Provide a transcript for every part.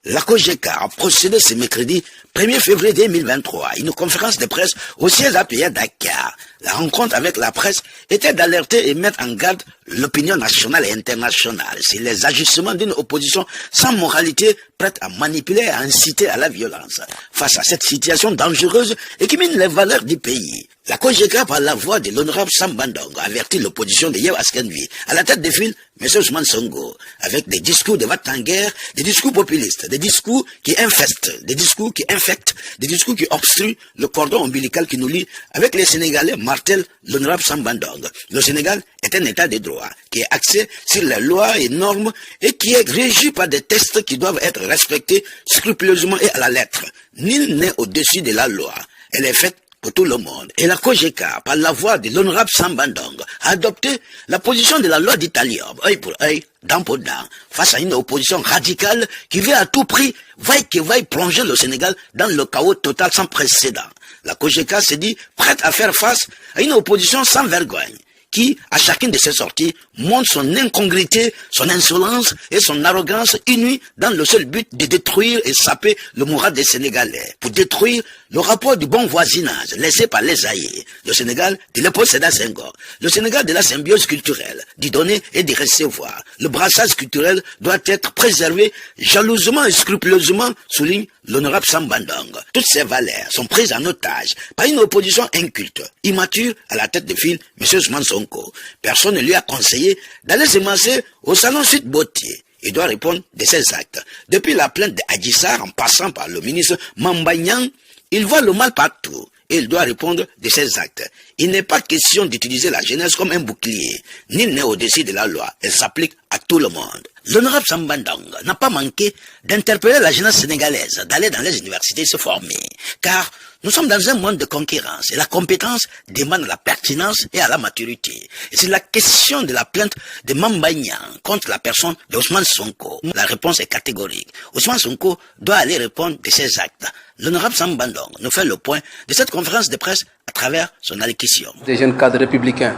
La COJECA a procédé ce mercredi 1er février 2023 à une conférence de presse au siège appuyé à Dakar. La rencontre avec la presse était d'alerter et mettre en garde l'opinion nationale et internationale sur les ajustements d'une opposition sans moralité prête à manipuler et à inciter à la violence. Face à cette situation dangereuse et qui mine les valeurs du pays, la COJECA, par la voix de l'honorable Sam Bandong, a averti l'opposition de Yewwi Askan Wi. À la tête des file, M. Ousmane Sonko, avec des discours de va-t-en-guerre, des discours populistes, des discours qui infestent, des discours qui infectent, des discours qui obstruent le cordon ombilical qui nous lie avec les Sénégalais, martèle l'honorable Sam Bandong. Le Sénégal est un état de droit qui est axé sur les lois et normes et qui est régi par des textes qui doivent être respectés scrupuleusement et à la lettre. Nul n'est au-dessus de la loi. Elle est faite pour tout le monde. Et la COJECA, par la voix de l'honorable Sam Bandong, a adopté la position de la loi d'Italium, œil pour œil, dent pour dent, face à une opposition radicale qui veut à tout prix, vaille que vaille, plonger le Sénégal dans le chaos total sans précédent. La COJECA s'est dit prête à faire face à une opposition sans vergogne, qui, à chacune de ses sorties, montre son incongruité, son insolence et son arrogance unis dans le seul but de détruire et saper le moral des Sénégalais, pour détruire le rapport du bon voisinage laissé par les aïeux. Le Sénégal de l'époque Sédar Senghor, le Sénégal de la symbiose culturelle, du donner et du recevoir. Le brassage culturel doit être préservé jalousement et scrupuleusement, souligne l'honorable Sam Bandong. Toutes ces valeurs sont prises en otage par une opposition inculte, immature à la tête de file, M. Ousmane Sonko. Personne ne lui a conseillé d'aller s'émasser au salon Sweet Beauté. Il doit répondre de ses actes. Depuis la plainte de Adji Sarr, en passant par le ministre Mamba Niang, il voit le mal partout et il doit répondre de ses actes. Il n'est pas question d'utiliser la jeunesse comme un bouclier. Nul n'est au-dessus de la loi. Elle s'applique à tout le monde. L'honorable Sam Bandong n'a pas manqué d'interpeller la jeunesse sénégalaise, d'aller dans les universités se former. Car nous sommes dans un monde de concurrence et la compétence demande la pertinence et à la maturité. Et c'est la question de la plainte de Mamba Niang contre la personne de Ousmane Sonko. La réponse est catégorique. Ousmane Sonko doit aller répondre de ses actes. L'honorable Sam Bandong nous fait le point de cette conférence de presse à travers son allocution. Des jeunes cadres républicains.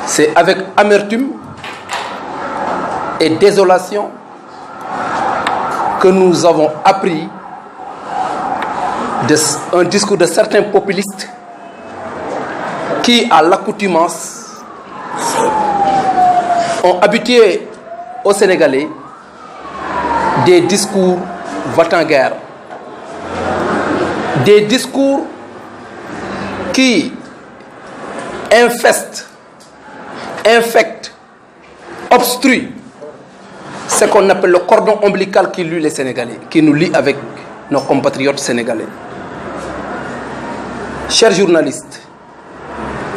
C'est avec amertume et désolation que nous avons appris un discours de certains populistes qui, à l'accoutumance, ont habitué aux Sénégalais des discours va-t-en-guerre, des discours qui infestent, infectent, obstruent ce qu'on appelle le cordon ombilical qui lie les Sénégalais, qui nous lie avec nos compatriotes sénégalais. Chers journalistes,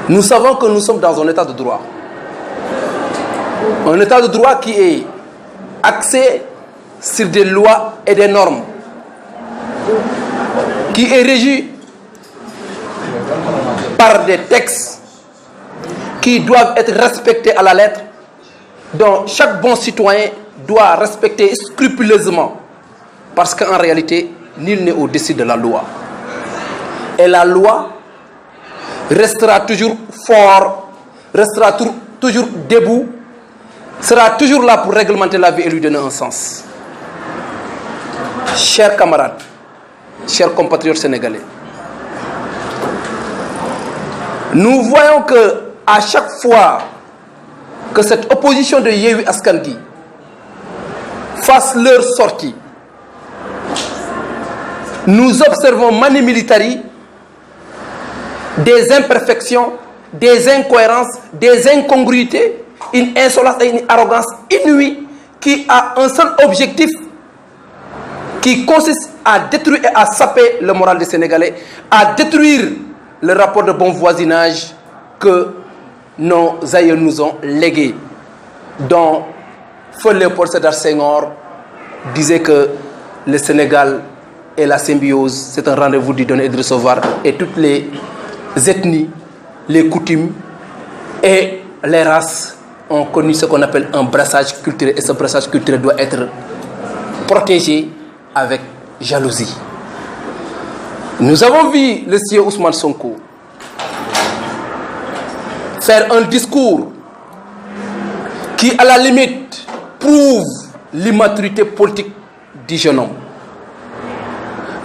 nous savons que nous sommes dans un état de droit. Un état de droit qui est axé sur des lois et des normes, qui est régi par des textes qui doivent être respectés à la lettre, dont chaque bon citoyen doit respecter scrupuleusement, parce qu'en réalité, nul n'est au-dessus de la loi. Et la loi restera toujours fort, restera toujours debout, sera toujours là pour réglementer la vie et lui donner un sens. Chers camarades, chers compatriotes sénégalais, nous voyons que à chaque fois que cette opposition de Yewwi Askan Wi fasse leur sortie, nous observons mani militari des imperfections, des incohérences, des incongruités, une insolence et une arrogance inouïe qui a un seul objectif qui consiste à détruire et à saper le moral des Sénégalais, à détruire le rapport de bon voisinage que nos aïeux nous ont légué, dont Feu Léopold Sédar Senghor disait que le Sénégal et la symbiose, c'est un rendez-vous du donner et de recevoir, et toutes les ethnies, les coutumes et les races ont connu ce qu'on appelle un brassage culturel, et ce brassage culturel doit être protégé avec jalousie. Nous avons vu le sieur Ousmane Sonko faire un discours qui, à la limite, prouve l'immaturité politique du jeune homme,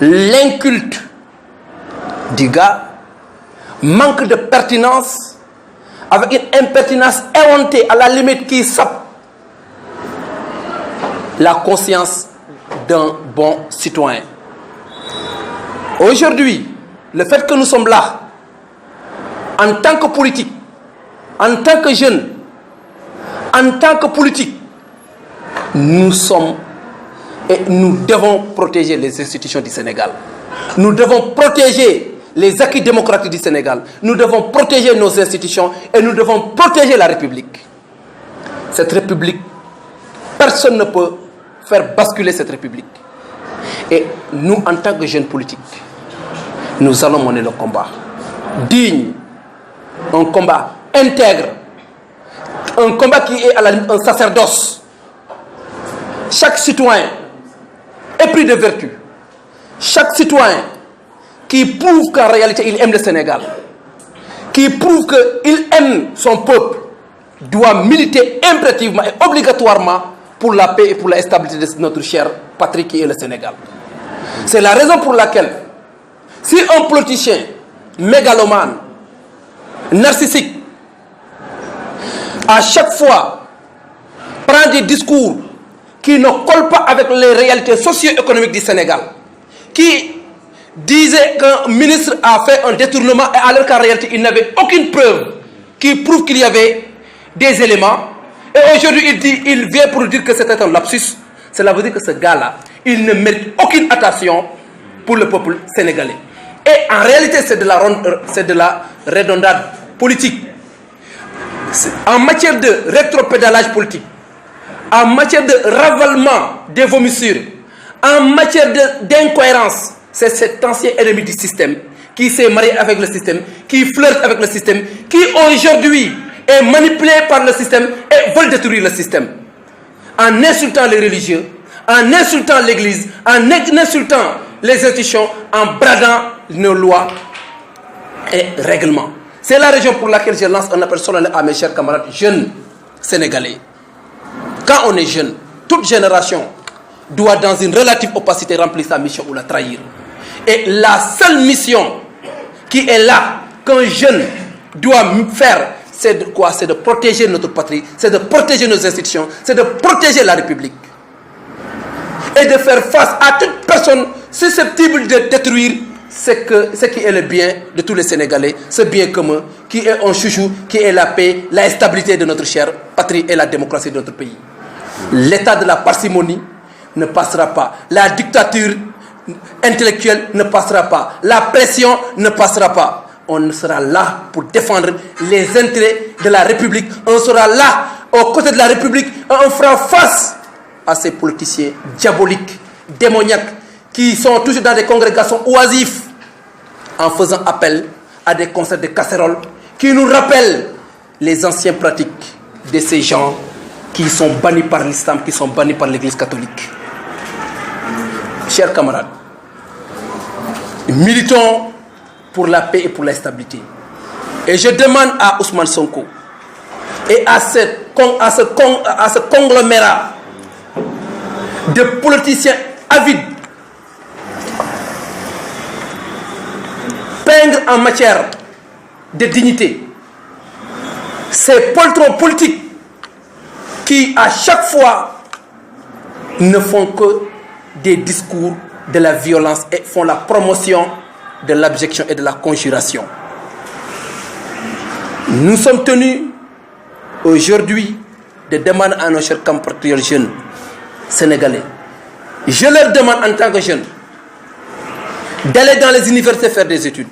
l'inculte du gars, manque de pertinence, avec une impertinence éhontée à la limite qui sape la conscience d'un bon citoyen. Aujourd'hui, le fait que nous sommes là, en tant que politique, en tant que jeunes, en tant que politique, nous sommes et nous devons protéger les institutions du Sénégal. Nous devons protéger les acquis démocratiques du Sénégal. Nous devons protéger nos institutions et nous devons protéger la République. Cette République, personne ne peut faire basculer cette République. Et nous, en tant que jeunes politiques, nous allons mener le combat digne, un combat intègre, un combat qui est à la limite un sacerdoce. Chaque citoyen épris de vertu, chaque citoyen qui prouve qu'en réalité il aime le Sénégal, qui prouve qu'il aime son peuple, doit militer impérativement et obligatoirement pour la paix et pour la stabilité de notre chère patrie qui est le Sénégal. C'est la raison pour laquelle, si un politicien mégalomane, narcissique, à chaque fois prend des discours qui ne collent pas avec les réalités socio-économiques du Sénégal, qui disait qu'un ministre a fait un détournement alors qu'en réalité il n'avait aucune preuve qui prouve qu'il y avait des éléments, et aujourd'hui il vient pour dire que c'était un lapsus. Cela veut dire que ce gars-là, il ne mérite aucune attention pour le peuple sénégalais. Et en réalité, c'est de la redondade politique. En matière de rétropédalage politique, en matière de ravalement des vomissures, en matière d'incohérence, c'est cet ancien ennemi du système qui s'est marié avec le système, qui flirte avec le système, qui aujourd'hui est manipulé par le système et veut détruire le système. En insultant les religieux, en insultant l'église, en insultant les institutions, en bradant nos lois et règlements. C'est la raison pour laquelle je lance un appel solennel à mes chers camarades jeunes sénégalais. Quand on est jeune, toute génération doit dans une relative opacité remplir sa mission ou la trahir. Et la seule mission qui est là qu'un jeune doit faire, c'est de quoi? C'est de protéger notre patrie, c'est de protéger nos institutions, c'est de protéger la République. Et de faire face à toute personne susceptible de détruire ce qui est le bien de tous les Sénégalais, ce bien commun, qui est un chouchou, qui est la paix, la stabilité de notre chère patrie et la démocratie de notre pays. L'état de la parcimonie ne passera pas. La dictature intellectuelle ne passera pas. La pression ne passera pas. On sera là pour défendre les intérêts de la République. On sera là aux côtés de la République et on fera face à ces politiciens diaboliques, démoniaques, qui sont toujours dans des congrégations oisives, en faisant appel à des concerts de casseroles qui nous rappellent les anciennes pratiques de ces gens qui sont bannis par l'islam, qui sont bannis par l'Église catholique. Chers camarades, militons pour la paix et pour la stabilité. Et je demande à Ousmane Sonko et à ce conglomérat de politiciens avides, peindre en matière de dignité, ces poltrons politiques qui à chaque fois ne font que des discours de la violence et font la promotion de l'abjection et de la conjuration. Nous sommes tenus aujourd'hui de demander à nos chers compatriotes jeunes sénégalais. Je leur demande en tant que jeunes d'aller dans les universités faire des études.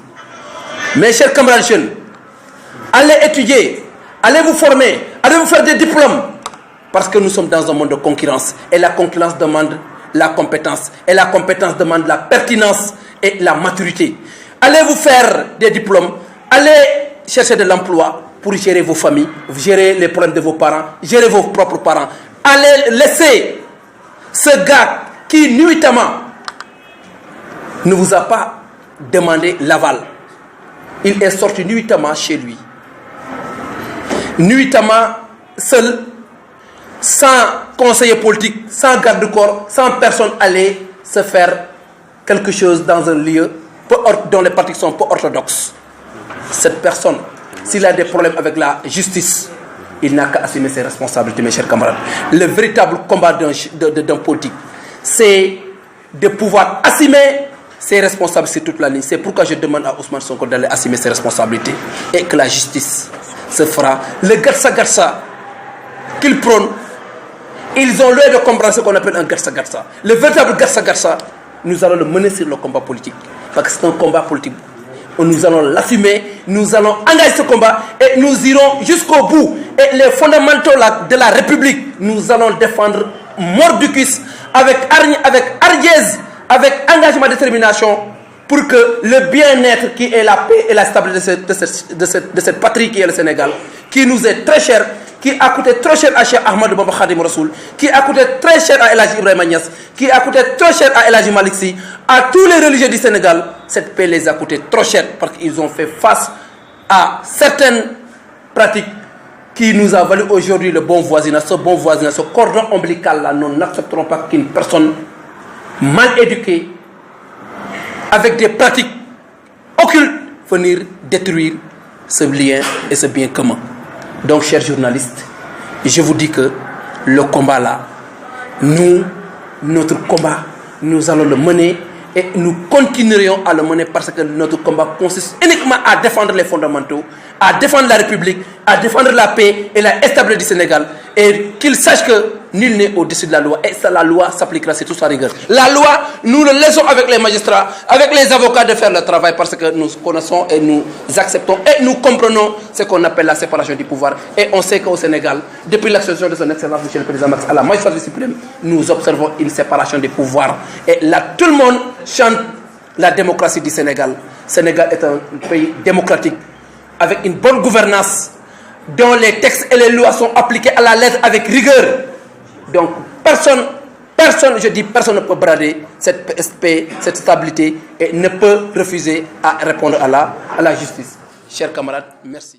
Mes chers camarades jeunes, allez étudier, allez vous former, allez vous faire des diplômes. Parce que nous sommes dans un monde de concurrence. Et la concurrence demande la compétence. Et la compétence demande la pertinence et la maturité. Allez vous faire des diplômes. Allez chercher de l'emploi pour gérer vos familles, gérer les problèmes de vos parents, gérer vos propres parents. Allez laisser ce gars qui nuitamment ne vous a pas demandé l'aval. Il est sorti nuitamment chez lui. Nuitamment seul, sans conseiller politique, sans garde-corps, sans personne aller se faire quelque chose dans un lieu dont les pratiques sont peu orthodoxes. Cette personne, s'il a des problèmes avec la justice, il n'a qu'à assumer ses responsabilités, mes chers camarades. Le véritable combat d'un politique, c'est de pouvoir assumer ses responsabilités toute la ligne. C'est pourquoi je demande à Ousmane Sonko d'aller assumer ses responsabilités et que la justice se fera. Le garça-garça qu'ils prônent, ils ont l'air de comprendre ce qu'on appelle un garça-garça. Le véritable garça-garça, nous allons le mener sur le combat politique. Parce que c'est un combat politique. Nous allons l'assumer, nous allons engager ce combat et nous irons jusqu'au bout. Et les fondamentaux de la République, nous allons défendre mordicus avec hardiesse, avec engagement et détermination pour que le bien-être qui est la paix et la stabilité de cette patrie qui est le Sénégal, qui nous est très cher, qui a coûté très cher à Cheikh Ahmadou Bamba Khadim Rassoul, qui a coûté très cher à El Hadji Ibrahima Niass, qui a coûté très cher à El Hadji Malick Sy, à tous les religieux du Sénégal, cette paix les a coûté trop cher parce qu'ils ont fait face à certaines pratiques qui nous a valu aujourd'hui le bon voisinage. Ce bon voisinage, ce cordon ombilical-là, nous n'accepterons pas qu'une personne mal éduquée, avec des pratiques occultes, venir détruire ce lien et ce bien commun. Donc, chers journalistes, je vous dis que le combat là, notre combat, nous allons le mener et nous continuerons à le mener parce que notre combat consiste uniquement à défendre les fondamentaux, à défendre la République, à défendre la paix et la stabilité du Sénégal. Et qu'ils sachent que nul n'est au-dessus de la loi. Et ça, la loi s'appliquera sur toute sa rigueur. La loi, nous le laissons avec les magistrats, avec les avocats de faire le travail parce que nous connaissons et nous acceptons et nous comprenons ce qu'on appelle la séparation du pouvoir. Et on sait qu'au Sénégal, depuis l'accession de son Excellence Monsieur le Président Macky Sall à la magistrature suprême, nous observons une séparation des pouvoirs. Et là, tout le monde chante la démocratie du Sénégal. Le Sénégal est un pays démocratique avec une bonne gouvernance dont les textes et les lois sont appliqués à la lettre avec rigueur. Donc, personne, je dis personne ne peut brader cette paix, cette stabilité et ne peut refuser à répondre à la justice. Chers camarades, merci.